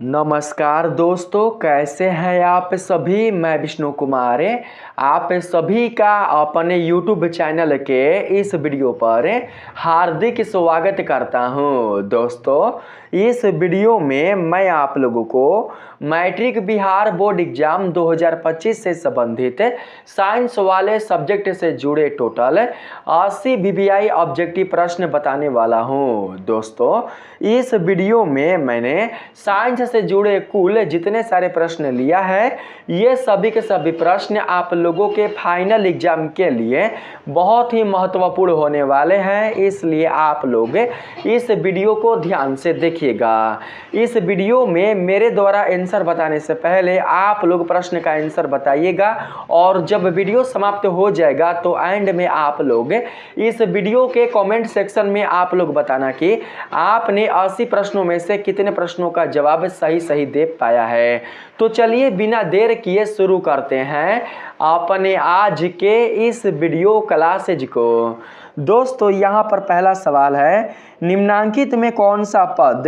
नमस्कार दोस्तों, कैसे हैं आप सभी। मैं विष्णु कुमार आप सभी का अपने YouTube चैनल के इस वीडियो पर हार्दिक स्वागत करता हूं। दोस्तों, इस वीडियो में मैं आप लोगों को मैट्रिक बिहार बोर्ड एग्जाम 2025 से संबंधित साइंस वाले सब्जेक्ट से जुड़े टोटल 80 VBI ऑब्जेक्टिव प्रश्न बताने वाला हूं। दोस्तों, इस वीडियो में मैंने साइंस से जुड़े कुल जितने सारे प्रश्न लिया है, ये सभी के सभी प्रश्न आप लोगों के फाइनल एग्जाम के लिए बहुत ही महत्वपूर्ण होने वाले हैं। इसलिए आप लोग इस वीडियो को ध्यान से देखिएगा। इस वीडियो में मेरे द्वारा आंसर बताने से पहले आप लोग प्रश्न का आंसर बताइएगा, और जब वीडियो समाप्त हो जाएगा तो एंड में आप लोग इस वीडियो के कमेंट सेक्शन में आप लोग बताना कि आपने 80 प्रश्नों में से कितने प्रश्नों का जवाब सही दे पाया है। तो चलिए बिना देर किए शुरू करते हैं अपने आज के इस वीडियो क्लासेज को। दोस्तों, यहाँ पर पहला सवाल है, निम्नांकित में कौन सा पद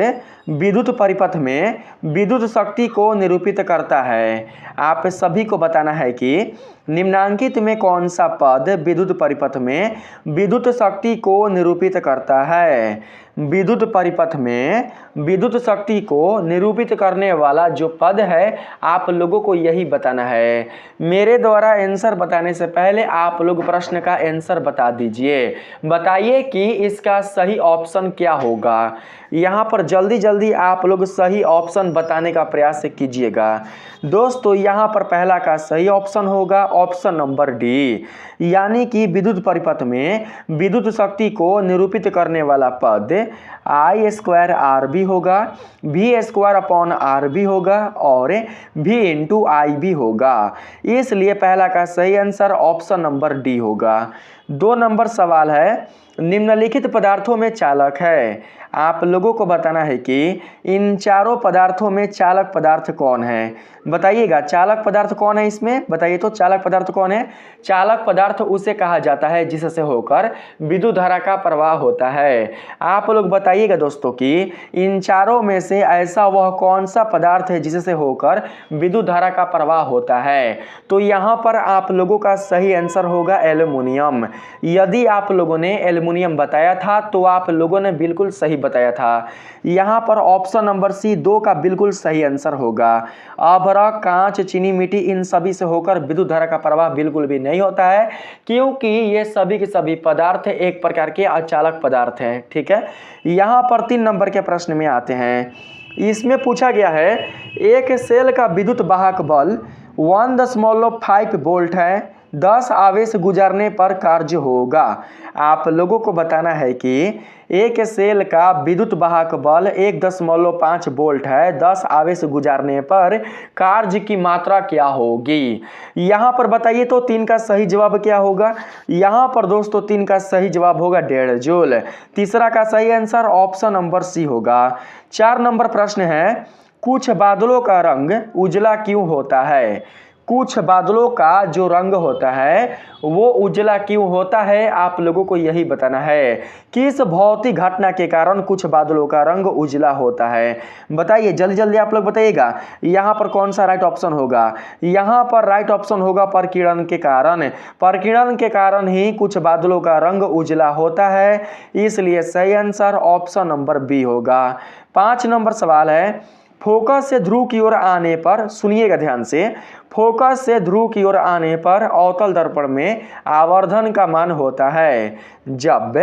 विद्युत परिपथ में विद्युत शक्ति को निरूपित करता है। आप सभी को बताना है कि निम्नांकित में कौन सा पद विद्युत परिपथ में विद्युत शक्ति को निरूपित करता है। विद्युत परिपथ में विद्युत शक्ति को निरूपित करने वाला जो पद है, आप लोगों को यही बताना है। मेरे द्वारा आंसर बताने से पहले आप लोग प्रश्न का आंसर बता दीजिए। बताइए कि इसका सही ऑप्शन क्या होगा। यहाँ पर जल्दी आप लोग सही ऑप्शन बताने का प्रयास कीजिएगा। दोस्तों, यहाँ पर पहला का सही ऑप्शन होगा ऑप्शन नंबर डी, यानी कि विद्युत परिपथ में विद्युत शक्ति को निरूपित करने वाला पद I² RB होगा, V² RB होगा और V × I भी होगा। इसलिए पहला का सही आंसर ऑप्शन नंबर डी होगा। 2 नंबर सवाल है, निम्नलिखित पदार्थों में चालक है। आप लोगों को बताना है कि इन चारों पदार्थों में चालक पदार्थ कौन है। बताइएगा, चालक पदार्थ कौन है इसमें, बताइए तो चालक पदार्थ कौन है। चालक पदार्थ उसे कहा जाता है जिससे होकर विद्युत धारा का प्रवाह होता है। आप लोग बताइएगा दोस्तों कि इन चारों में से ऐसा वह कौन सा पदार्थ है जिससे होकर विद्युत धारा का प्रवाह होता है। तो यहाँ पर आप लोगों का सही आंसर होगा एल्युमिनियम। यदि आप लोगों ने एल्युमिनियम बताया था तो आप लोगों ने बिल्कुल सही बताया था। यहाँ पर ऑप्शन नंबर सी 2 का बिल्कुल सही आंसर होगा। अभ्रक, कांच, चीनी मिट्टी, इन सभी से होकर विद्युत धारा का प्रवाह बिल्कुल भी नहीं होता है, क्योंकि ये सभी के सभी पदार्थ एक प्रकार के अचालक पदार्थ हैं। ठीक है, यहाँ पर 3 नंबर के प्रश्न में आते हैं। इसमें पूछा गया है, एक सेल का विद्युत वाहक बल 1.5 वोल्ट है, 10 आवेश गुजरने पर कार्य होगा। आप लोगों को बताना है कि एक सेल का विद्युत वाहक बल 1.5 वोल्ट है, 10 आवेश गुजारने पर कार्य की मात्रा क्या होगी। यहाँ पर बताइए तो 3 का सही जवाब क्या होगा। यहाँ पर दोस्तों 3 का सही जवाब होगा 1.5 जूल। तीसरा का सही आंसर ऑप्शन नंबर सी होगा। 4 नंबर प्रश्न है, कुछ बादलों का रंग उजला क्यों होता है। कुछ बादलों का जो रंग होता है वो उजला क्यों होता है, आप लोगों को यही बताना है। किस भौतिक घटना के कारण कुछ बादलों का रंग उजला होता है। बताइए, जल्दी आप लोग बताइएगा। यहाँ पर कौन सा राइट ऑप्शन होगा। यहाँ पर राइट ऑप्शन होगा प्रकीर्णन के कारण। प्रकीर्णन के कारण ही कुछ बादलों का रंग उजला होता है, इसलिए सही आंसर ऑप्शन नंबर बी होगा। 5 नंबर सवाल है, फोकस से ध्रुव की ओर आने पर, सुनिएगा ध्यान से, फोकस से ध्रुव की ओर आने पर अवतल दर्पण में आवर्धन का मान होता है। जब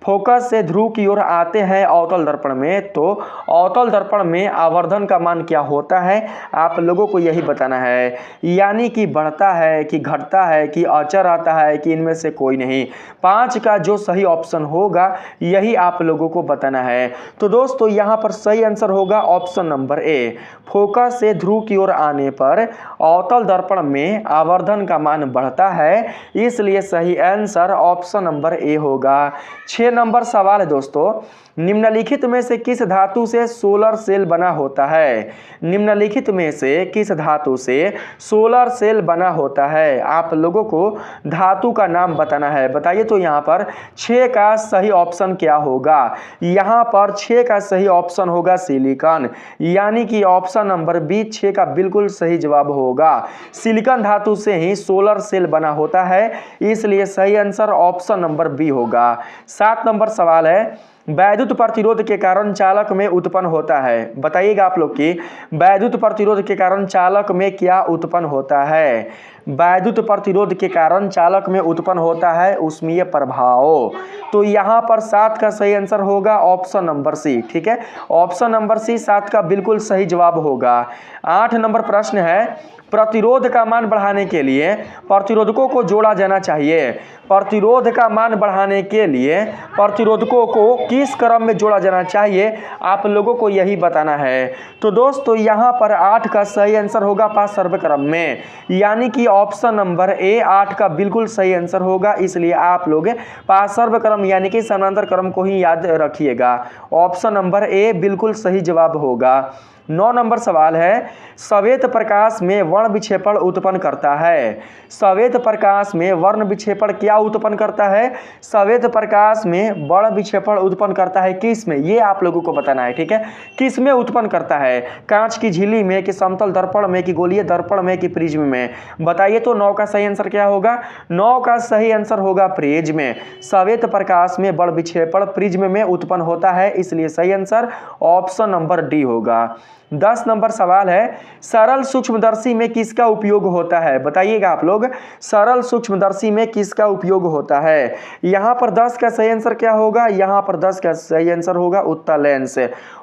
फोकस से ध्रुव की ओर आते हैं अवतल दर्पण में, तो अवतल दर्पण में आवर्धन का मान क्या होता है, आप लोगों को यही बताना है। यानी कि बढ़ता है कि घटता है कि अचर आता है कि इनमें से कोई नहीं। 5 का जो सही ऑप्शन होगा यही आप लोगों को बताना है। तो दोस्तों, यहाँ पर सही आंसर होगा ऑप्शन नंबर ए, फोकस से ध्रुव की ओर आने पर अवतल दर्पण में आवर्धन का मान बढ़ता है, इसलिए सही आंसर ऑप्शन नंबर ए होगा। 6 नंबर सवाल है दोस्तों, निम्नलिखित में से किस धातु से सोलर सेल बना होता है। निम्नलिखित में से किस धातु से सोलर सेल बना होता है, आप लोगों को धातु का नाम बताना है। बताइए तो यहाँ पर 6 का सही ऑप्शन क्या होगा। यहाँ पर 6 का सही ऑप्शन होगा सिलिकॉन, यानी यानी कि ऑप्शन नंबर बी 6 का बिल्कुल सही जवाब होगा। सिलिकॉन धातु से ही सोलर सेल बना होता है, इसलिए सही आंसर ऑप्शन नंबर बी होगा। 7 नंबर सवाल है, वैद्युत प्रतिरोध के कारण चालक में उत्पन्न होता है। बताइएगा आप लोग कि वैद्युत प्रतिरोध के कारण चालक में क्या उत्पन्न होता है। वैद्युत प्रतिरोध के कारण चालक में उत्पन्न होता है ऊष्मीय प्रभाव। तो यहाँ पर 7 का सही आंसर होगा ऑप्शन नंबर सी। ठीक है, ऑप्शन नंबर सी 7 का बिल्कुल सही जवाब होगा। 8 नंबर प्रश्न है, प्रतिरोध का मान बढ़ाने के लिए प्रतिरोधकों को जोड़ा जाना चाहिए। प्रतिरोध का मान बढ़ाने के लिए प्रतिरोधकों को किस क्रम में जोड़ा जाना चाहिए, आप लोगों को यही बताना है। तो दोस्तों यहाँ पर 8 का सही आंसर होगा पार्श्व क्रम में, यानी कि ऑप्शन नंबर ए 8 का बिल्कुल सही आंसर होगा। इसलिए आप लोग पार्श्व क्रम यानी कि समानांतर क्रम को ही याद रखिएगा। ऑप्शन नंबर ए बिल्कुल सही जवाब होगा। 9 नंबर सवाल है, श्वेत प्रकाश में वर्ण विक्षेपण उत्पन्न करता है। श्वेत प्रकाश में वर्ण विक्षेपण क्या उत्पन्न करता है? श्वेत प्रकाश में वर्ण विक्षेपण उत्पन्न करता है किस में, ये आप लोगों को बताना है। ठीक है, किस में उत्पन्न करता है? कांच की झिल्ली में, कि समतल दर्पण में, कि गोलीय दर्पण में, कि प्रिज्म में? बताइए तो 9 का सही आंसर क्या होगा? 9 का सही आंसर होगा प्रिज्म में। श्वेत प्रकाश में वर्ण विक्षेपण प्रिज्म में उत्पन्न होता है, इसलिए सही आंसर ऑप्शन नंबर डी होगा। 10 नंबर सवाल है, सरल सूक्ष्मदर्शी में किसका उपयोग होता है? बताइएगा आप लोग, सरल सूक्ष्मदर्शी में किसका उपयोग होता है? यहाँ पर 10 का सही आंसर क्या होगा? यहाँ पर 10 का सही आंसर होगा उत्तल लेंस।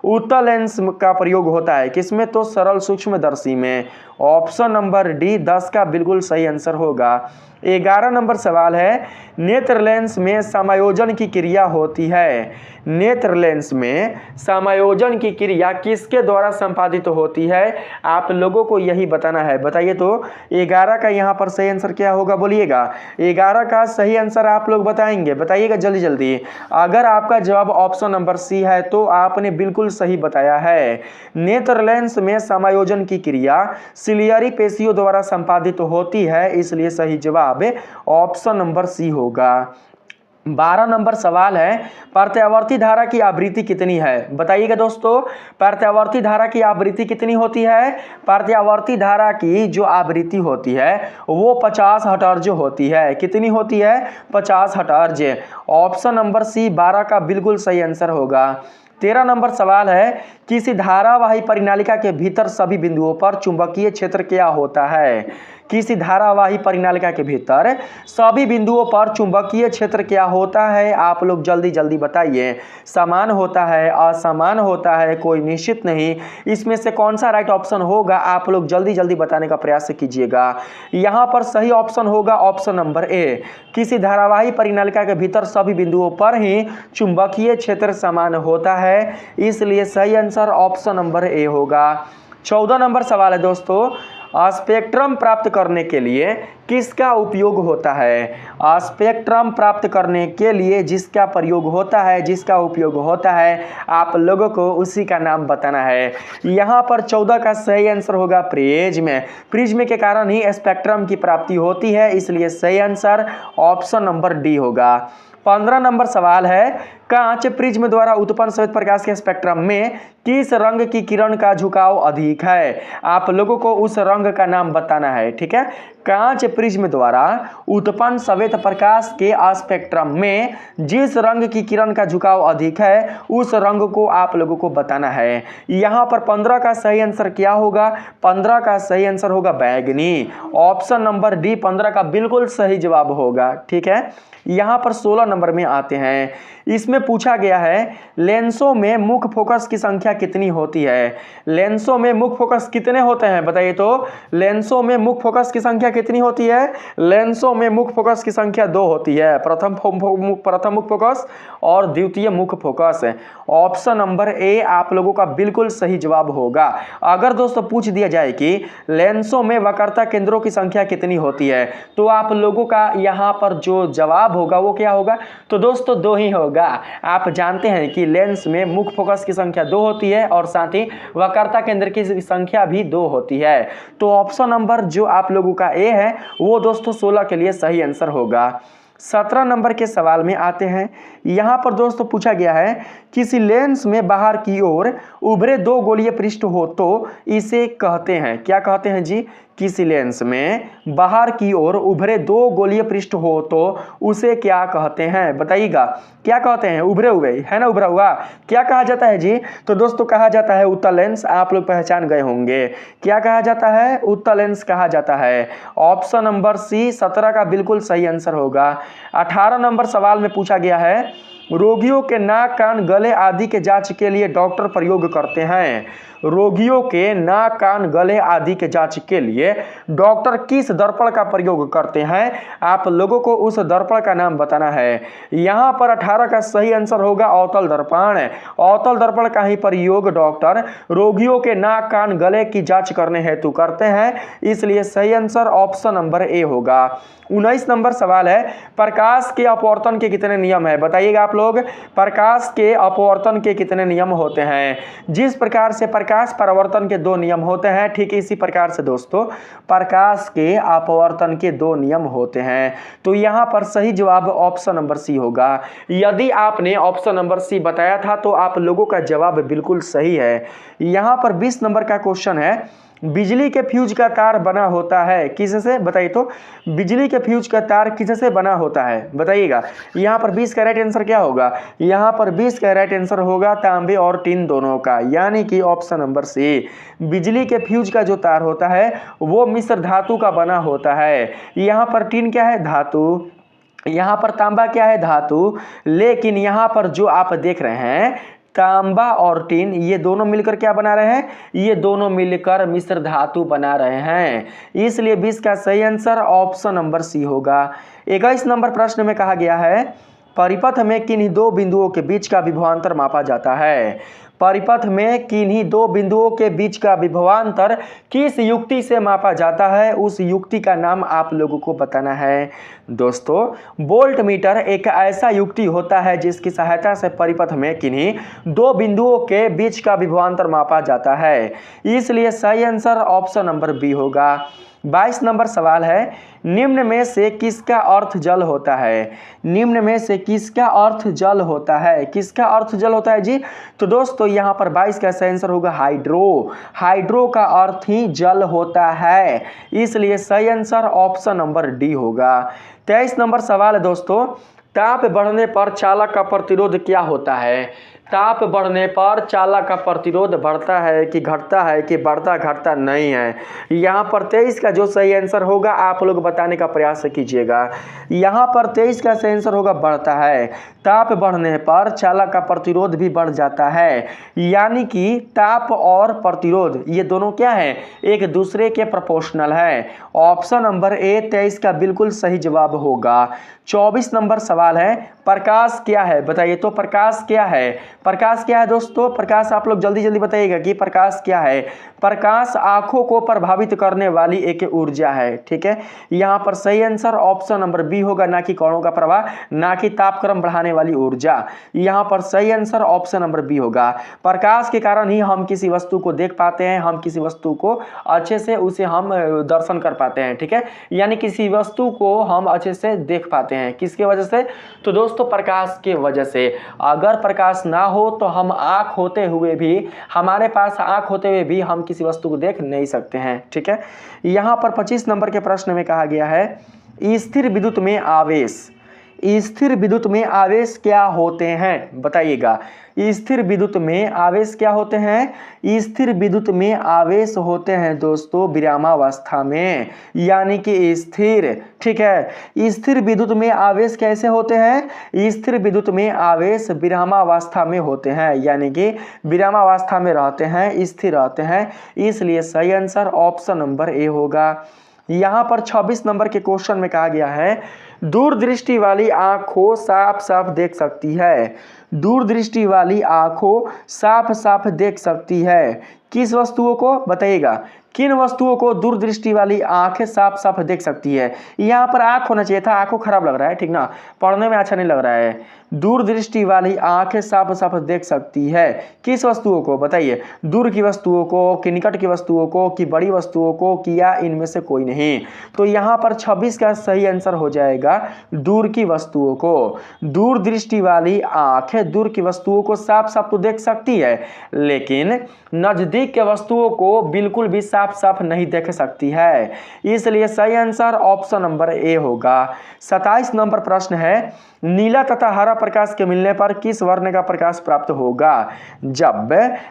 उत्तल लेंस का प्रयोग होता है किसमें? तो सरल सूक्ष्मदर्शी में। ऑप्शन नंबर डी 10 का बिल्कुल सही आंसर होगा। 11 नंबर सवाल है, नेत्र लेंस में समायोजन की क्रिया होती है। नेत्र लेंस में समायोजन की क्रिया किसके द्वारा संपादित होती है, आप लोगों को यही बताना है। बताइए तो 11 का यहाँ पर सही आंसर क्या होगा, बोलिएगा। 11 का सही आंसर आप लोग बताएंगे, बताइएगा जल्दी जल्दी। अगर आपका जवाब ऑप्शन नंबर सी है तो आपने बिल्कुल सही बताया है। नेत्र लेंस में समायोजन की क्रिया सिलियरी पेशियों द्वारा संपादित होती है, इसलिए सही जवाब ऑप्शन नंबर सी होगा। 12 नंबर सवाल है, प्रत्यावर्ती धारा की आवृत्ति कितनी है? बताइएगा दोस्तों, प्रत्यावर्ती धारा की आवृत्ति कितनी होती है? प्रत्यावर्ती धारा की जो आवृत्ति होती है वो 50 हर्ट्ज होती है। कितनी होती है? 50 हर्ट्ज। ऑप्शन नंबर सी 12 का बिल्कुल सही आंसर होगा। 13 नंबर सवाल है, किसी धारावाही परिनालिका के भीतर सभी बिंदुओं पर चुंबकीय क्षेत्र क्या होता है? किसी धारावाही परिनालिका के भीतर सभी बिंदुओं पर चुंबकीय क्षेत्र क्या होता है? आप लोग जल्दी जल्दी बताइए। समान होता है, असमान होता है, कोई निश्चित नहीं, इसमें से कौन सा राइट ऑप्शन होगा? आप लोग जल्दी जल्दी बताने का प्रयास कीजिएगा। यहाँ पर सही ऑप्शन होगा ऑप्शन नंबर ए। किसी धारावाही परिनालिका के भीतर सभी बिंदुओं पर ही चुंबकीय क्षेत्र समान होता है, इसलिए सही आंसर ऑप्शन नंबर ए होगा। 14 नंबर सवाल है दोस्तों, स्पेक्ट्रम प्राप्त करने के लिए किसका उपयोग होता है? स्पेक्ट्रम प्राप्त करने के लिए जिसका प्रयोग होता है, जिसका उपयोग होता है, आप लोगों को उसी का नाम बताना है। यहाँ पर 14 का सही आंसर होगा प्रिज्म। प्रिज्म के कारण ही स्पेक्ट्रम की प्राप्ति होती है, इसलिए सही आंसर ऑप्शन नंबर डी होगा। 15 नंबर सवाल है, कांच प्रिज्म द्वारा उत्पन्न श्वेत प्रकाश के स्पेक्ट्रम में किस रंग की किरण का झुकाव अधिक है? आप लोगों को उस रंग का नाम बताना है। ठीक है, कांच प्रिज्म द्वारा उत्पन्न श्वेत प्रकाश के स्पेक्ट्रम में जिस रंग की किरण का झुकाव अधिक है उस रंग को आप लोगों को बताना है। यहाँ पर 15 का सही आंसर क्या होगा? 15 का सही आंसर होगा बैंगनी। ऑप्शन नंबर डी 15 का बिल्कुल सही जवाब होगा। ठीक है, यहाँ पर 16 नंबर में आते हैं। इसमें पूछा गया है, लेंसों में मुख्य फोकस की संख्या कितनी होती है? लेंसों में मुख्य फोकस कितने होते हैं? बताइए तो, लेंसों में मुख्य फोकस की संख्या कितनी होती है? लेंसों में मुख्य फोकस की संख्या 2 होती है, प्रथम मुख्य फोकस और द्वितीय मुख्य फोकस। ऑप्शन नंबर ए आप लोगों का बिल्कुल सही जवाब होगा। अगर दोस्तों पूछ दिया जाए कि लेंसों में वक्रता केंद्रों की संख्या कितनी होती है, तो आप लोगों का यहाँ पर जो जवाब होगा वो क्या होगा? तो दोस्तों 2 ही होगा। आप जानते हैं कि लेंस में मुख्य फोकस की संख्या 2 होती है और साथ ही वक्रता केंद्र की संख्या भी 2 होती है। तो ऑप्शन नंबर जो आप लोगों का ए है वो दोस्तों 16 के लिए सही आंसर होगा। 17 नंबर के सवाल में आते हैं। यहाँ पर दोस्तों पूछा गया है किसी लेंस में बाहर की ओर उभरे दो गोलीय पृष्ठ हो तो इसे कहते हैं, क्या कहते हैं जी? किसी लेंस में बाहर की ओर उभरे दो गोलीय पृष्ठ हो तो उसे क्या कहते हैं? बताइएगा, क्या कहते हैं? उभरे हुए है ना, उभरा हुआ क्या कहा जाता है जी? तो दोस्तों कहा जाता है उत्तल लेंस। आप लोग पहचान गए होंगे क्या कहा जाता है? उत्तल लेंस कहा जाता है। ऑप्शन नंबर सी 17 का बिल्कुल सही आंसर होगा। 18 नंबर सवाल में पूछा गया है रोगियों के नाक, कान, गले आदि के जांच के लिए डॉक्टर प्रयोग करते हैं। रोगियों के नाक, कान, गले आदि के जांच के लिए डॉक्टर किस दर्पण का प्रयोग करते हैं? आप लोगों को उस दर्पण का नाम बताना है। यहाँ पर 18 का सही आंसर होगा अवतल दर्पण। अवतल दर्पण का ही प्रयोग डॉक्टर रोगियों के नाक, कान, गले की जांच करने हेतु करते हैं, इसलिए सही आंसर ऑप्शन नंबर ए होगा। 19 नंबर सवाल है प्रकाश के अपवर्तन के कितने नियम है? बताइएगा आप लोग, प्रकाश के अपवर्तन के कितने नियम होते हैं? जिस प्रकार से प्रकाश परावर्तन के 2 नियम होते हैं, ठीक इसी प्रकार से दोस्तों प्रकाश के अपवर्तन के 2 नियम होते हैं। तो यहाँ पर सही जवाब ऑप्शन नंबर सी होगा। यदि आपने ऑप्शन नंबर सी बताया था तो आप लोगों का जवाब बिल्कुल सही है। यहाँ पर 20 नंबर का क्वेश्चन है बिजली के फ्यूज का तार बना होता है किससे? बताइए तो बिजली के फ्यूज का तार किससे बना होता है? बताइएगा। यहाँ पर 20 का राइट आंसर क्या होगा? यहाँ पर 20 का राइट आंसर होगा तांबे और टिन दोनों का, यानी कि ऑप्शन नंबर सी। बिजली के फ्यूज का जो तार होता है वो मिश्र धातु का बना होता है। यहाँ पर टिन क्या है? धातु। यहाँ पर तांबा क्या है? धातु। लेकिन यहाँ पर जो आप देख रहे हैं तांबा और टिन, ये दोनों मिलकर क्या बना रहे हैं? ये दोनों मिलकर मिश्र धातु बना रहे हैं, इसलिए 20 का सही आंसर ऑप्शन नंबर सी होगा। 21 नंबर प्रश्न में कहा गया है परिपथ में किन्हीं 2 बिंदुओं के बीच का विभवांतर मापा जाता है। परिपथ में किन्हीं 2 बिंदुओं के बीच का विभवांतर किस युक्ति से मापा जाता है? उस युक्ति का नाम आप लोगों को बताना है। दोस्तों वोल्ट मीटर एक ऐसा युक्ति होता है जिसकी सहायता से परिपथ में किन्हीं 2 बिंदुओं के बीच का विभवांतर मापा जाता है, इसलिए सही आंसर ऑप्शन नंबर बी होगा। 22 नंबर सवाल है निम्न में से किसका अर्थ जल होता है? निम्न में से किसका अर्थ जल होता है? किसका अर्थ जल होता है जी? तो दोस्तों यहाँ पर 22 का सही आंसर होगा हाइड्रो। हाइड्रो का अर्थ ही जल होता है, इसलिए सही आंसर ऑप्शन नंबर डी होगा। 23 नंबर सवाल है दोस्तों ताप बढ़ने पर चालक का प्रतिरोध क्या होता है? ताप बढ़ने पर चालक का प्रतिरोध बढ़ता है कि घटता है कि बढ़ता घटता नहीं है? यहाँ पर 23 का जो सही आंसर होगा आप लोग बताने का प्रयास कीजिएगा। यहाँ पर 23 का सही आंसर होगा बढ़ता है। ताप बढ़ने पर चालक का प्रतिरोध भी बढ़ जाता है, यानी कि ताप और प्रतिरोध ये दोनों क्या है? एक दूसरे के प्रोपोर्शनल है। ऑप्शन नंबर ए 23 का बिल्कुल सही जवाब होगा। 24 नंबर सवाल है प्रकाश क्या है? बताइए तो प्रकाश क्या है? प्रकाश क्या है दोस्तों? प्रकाश आप लोग जल्दी जल्दी बताइएगा कि प्रकाश क्या है। प्रकाश आंखों को प्रभावित करने वाली एक ऊर्जा है, ठीक है। यहाँ पर सही आंसर ऑप्शन नंबर बी होगा, ना कि कणों का प्रवाह, ना कि तापक्रम बढ़ाने वाली ऊर्जा। यहाँ पर सही आंसर ऑप्शन नंबर बी होगा। प्रकाश के कारण ही हम किसी वस्तु को देख पाते हैं, हम किसी वस्तु को अच्छे से उसे हम दर्शन कर पाते हैं, ठीक है, यानी किसी वस्तु को हम अच्छे से देख पाते हैं। किसके वजह से? तो दोस्तों प्रकाश के वजह से। अगर प्रकाश ना हो तो हम आँख होते हुए भी, हमारे पास आँख होते हुए भी हम किसी वस्तु को देख नहीं सकते हैं, ठीक है। यहाँ पर 25 नंबर के प्रश्न में कहा गया है स्थिर विद्युत में आवेश, स्थिर विद्युत में आवेश क्या होते हैं? बताइएगा। स्थिर विद्युत में आवेश क्या होते हैं? स्थिर विद्युत में आवेश होते हैं दोस्तों विरामावस्था में, यानी कि स्थिर, ठीक है। स्थिर विद्युत में आवेश कैसे होते हैं? स्थिर विद्युत में आवेश विरामावस्था में होते हैं, यानी कि विरामावस्था में रहते हैं, स्थिर रहते हैं, इसलिए सही आंसर ऑप्शन नंबर ए होगा। यहाँ पर 26 नंबर के क्वेश्चन में कहा गया है दूरदृष्टि वाली आंखों साफ साफ देख सकती है। दूरदृष्टि वाली आंखों साफ साफ देख सकती है, किस वस्तुओं को बताइएगा, किन वस्तुओं को दूरदृष्टि वाली आंखें साफ साफ देख सकती है। यहाँ पर आंख होना चाहिए था, आंखों खराब लग रहा है, ठीक ना, पढ़ने में अच्छा नहीं लग रहा है। दूरदृष्टि वाली आंखें साफ साफ देख सकती है किस वस्तुओं को बताइए, दूर की वस्तुओं को कि निकट की वस्तुओं को कि बड़ी वस्तुओं को कि या इनमें से कोई नहीं। तो यहाँ पर 26 का सही आंसर हो जाएगा दूर की वस्तुओं को। दूरदृष्टि वाली आंखें दूर की वस्तुओं को साफ साफ तो देख सकती है, लेकिन नजदीक के वस्तुओं को बिल्कुल भी साफ साफ नहीं देख सकती है, इसलिए सही आंसर ऑप्शन नंबर ए होगा। 27 नंबर प्रश्न है, नीला तथा हरा प्रकाश के मिलने पर किस वर्ण का प्रकाश प्राप्त होगा। जब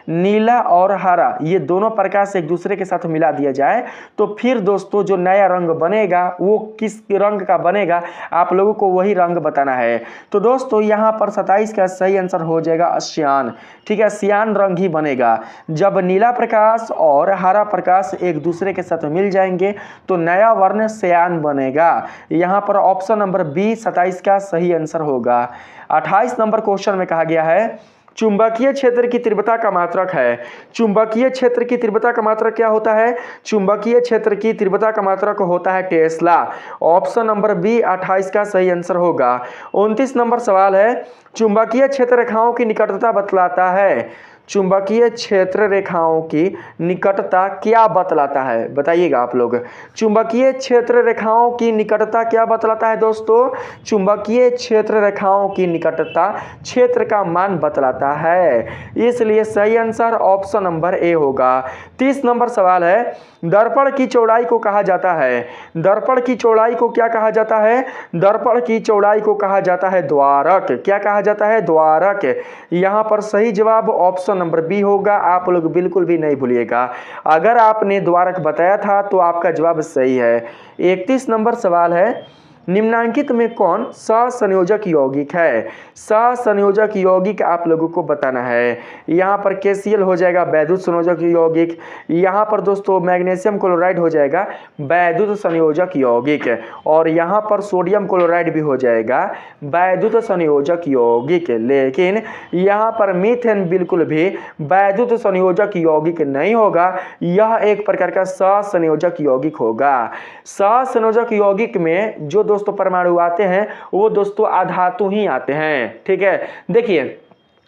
नीला और हरा ये दोनों प्रकाश एक दूसरे के साथ मिला दिया जाए तो फिर दोस्तों जो नया रंग बनेगा वो किस रंग का बनेगा, आप लोगों को वही रंग बताना है। तो दोस्तों यहाँ पर 27 का सही आंसर हो जाएगा श्यान, ठीक है, श्यान रंग ही बनेगा। जब नीला प्रकाश और हरा प्रकाश एक दूसरे के साथ मिल जाएंगे तो नया वर्ण श्यान बनेगा। यहाँ पर ऑप्शन नंबर बी 27 का सही आंसर होगा। 28 नंबर क्वेश्चन में कहा गया है, चुंबकीय क्षेत्र की तीव्रता का मात्रक है। चुंबकीय क्षेत्र की तीव्रता का मात्रक क्या होता है, चुंबकीय क्षेत्र की तीव्रता का मात्रक होता है टेस्ला। ऑप्शन नंबर बी 28 का सही आंसर होगा। 29 नंबर सवाल है, चुंबकीय क्षेत्र रेखाओं की निकटता बतलाता है। चुंबकीय क्षेत्र रेखाओं की निकटता क्या बतलाता है, बताइएगा आप लोग। चुंबकीय क्षेत्र रेखाओं की निकटता क्या बतलाता है दोस्तों, चुंबकीय क्षेत्र रेखाओं की निकटता क्षेत्र का मान बतलाता है, इसलिए सही आंसर ऑप्शन नंबर ए होगा। 30 नंबर सवाल है, दर्पण की चौड़ाई को कहा जाता है। दर्पण की चौड़ाई को क्या कहा जाता है, दर्पण की चौड़ाई को कहा जाता है द्वारक। क्या कहा जाता है, द्वारक। यहाँ पर सही जवाब ऑप्शन नंबर बी होगा, आप लोग बिल्कुल भी नहीं भूलिएगा। अगर आपने द्वारक बताया था तो आपका जवाब सही है। 31 नंबर सवाल है, निम्नांकित में कौन सहसंयोजक यौगिक है। सहसंयोजक यौगिक आप लोगों को बताना है। यहाँ पर KCl हो जाएगा वैद्युत संयोजक यौगिक, यहाँ पर दोस्तों मैग्नीशियम क्लोराइड हो जाएगा वैद्युत संयोजक यौगिक, और यहाँ पर सोडियम क्लोराइड भी हो जाएगा वैद्युत संयोजक यौगिक, लेकिन यहाँ पर मीथेन बिल्कुल भी वैद्युत संयोजक यौगिक नहीं होगा, यह एक प्रकार का सहसंयोजक यौगिक होगा। सहसंयोजक यौगिक में जो दोस्तों परमाणु आते हैं वो दोस्तों अधातु ही आते हैं, ठीक है। देखिए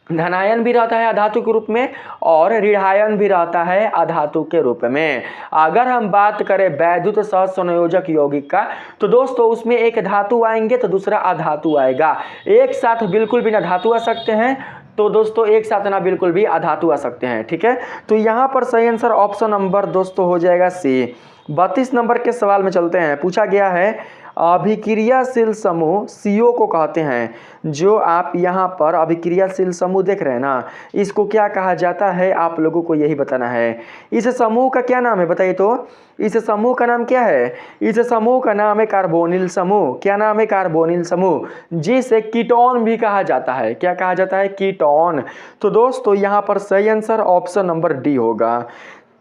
धनायन भी रहता है अधातु के रूप में और ऋणायन भी रहता है अधातु के रूप में। अगर हम बात करें वैद्युत सहसंयोजक यौगिक का तो दोस्तों उसमें एक धातु आएंगे तो दूसरा अधातु आएगा, एक साथ बिल्कुल भी ना धातु आ सकते हैं, तो दोस्तों एक साथ ना बिल्कुल भी अधातु आ सकते हैं, ठीक है। तो यहाँ पर सही आंसर ऑप्शन नंबर दोस्तों हो जाएगा सी। 32 नंबर के सवाल में चलते हैं। पूछा गया है, अभिक्रियाशील समूह CO को कहते हैं। जो आप यहाँ पर अभिक्रियाशील समूह देख रहे हैं ना, इसको क्या कहा जाता है, आप लोगों को यही बताना है। इस समूह का क्या नाम है बताइए तो, इस समूह का नाम क्या है, इस समूह का नाम है कार्बोनिल समूह। क्या नाम है, कार्बोनिल समूह, जिसे कीटोन भी कहा जाता है। क्या कहा जाता है, कीटोन। तो दोस्तों यहाँ पर सही आंसर ऑप्शन नंबर डी होगा।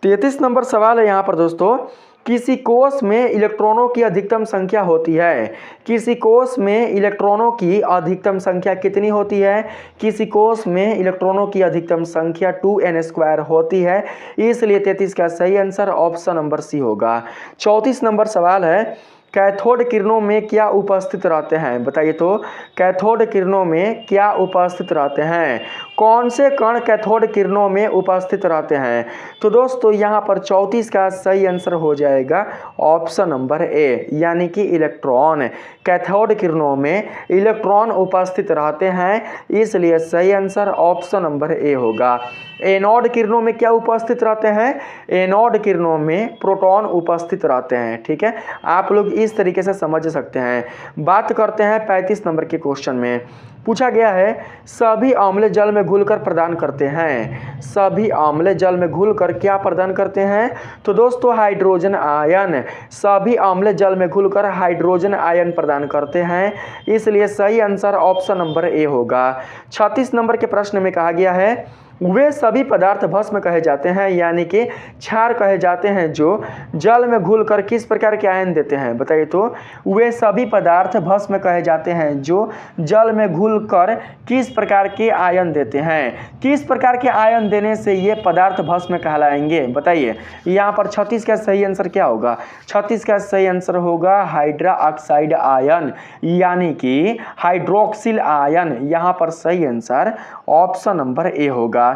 33 नंबर सवाल है यहाँ पर दोस्तों, किसी कोष में इलेक्ट्रॉनों की अधिकतम संख्या होती है। किसी कोष में इलेक्ट्रॉनों की अधिकतम संख्या कितनी होती है, किसी कोष में इलेक्ट्रॉनों की अधिकतम संख्या 2n² होती है, इसलिए 33 का सही आंसर ऑप्शन नंबर सी होगा। 34 नंबर सवाल है, कैथोड किरणों में क्या उपस्थित रहते हैं, बताइए तो। कैथोड किरणों में क्या उपस्थित रहते हैं, कौन से कण कैथोड किरणों में उपस्थित रहते हैं। तो दोस्तों यहाँ पर 34 का सही आंसर हो जाएगा ऑप्शन नंबर ए, यानी कि इलेक्ट्रॉन। कैथोड किरणों में इलेक्ट्रॉन उपस्थित रहते हैं, इसलिए सही आंसर ऑप्शन नंबर ए होगा। एनोड किरणों में क्या उपस्थित रहते हैं, एनोड किरणों में प्रोटॉन उपस्थित रहते हैं, ठीक है। आप लोग इस तरीके से समझ सकते हैं। बात करते हैं 35 नंबर के क्वेश्चन में। पूछा गया है, सभी अम्ल जल में घुलकर प्रदान करते हैं। सभी अम्ल जल में घुलकर क्या प्रदान करते हैं, तो दोस्तों हाइड्रोजन आयन। सभी अम्ल जल में घुलकर हाइड्रोजन आयन प्रदान करते हैं, इसलिए सही आंसर ऑप्शन नंबर ए होगा। 36 नंबर के प्रश्न में कहा गया है, वे सभी पदार्थ भस्म कहे जाते हैं यानी कि क्षार कहे जाते हैं जो जल में घुलकर किस प्रकार के आयन देते हैं? बताइए तो वे सभी पदार्थ भस्म कहे जाते हैं जो जल में घुलकर किस प्रकार के आयन देते हैं? किस प्रकार के आयन देने से ये पदार्थ भस्म कहलाएंगे? बताइए। यहाँ पर 36 का सही आंसर क्या होगा? 36 का सही आंसर होगा हाइड्रा ऑक्साइड आयन यानी कि हाइड्रोक्सिल आयन। यहाँ पर सही आंसर ऑप्शन नंबर ए होगा।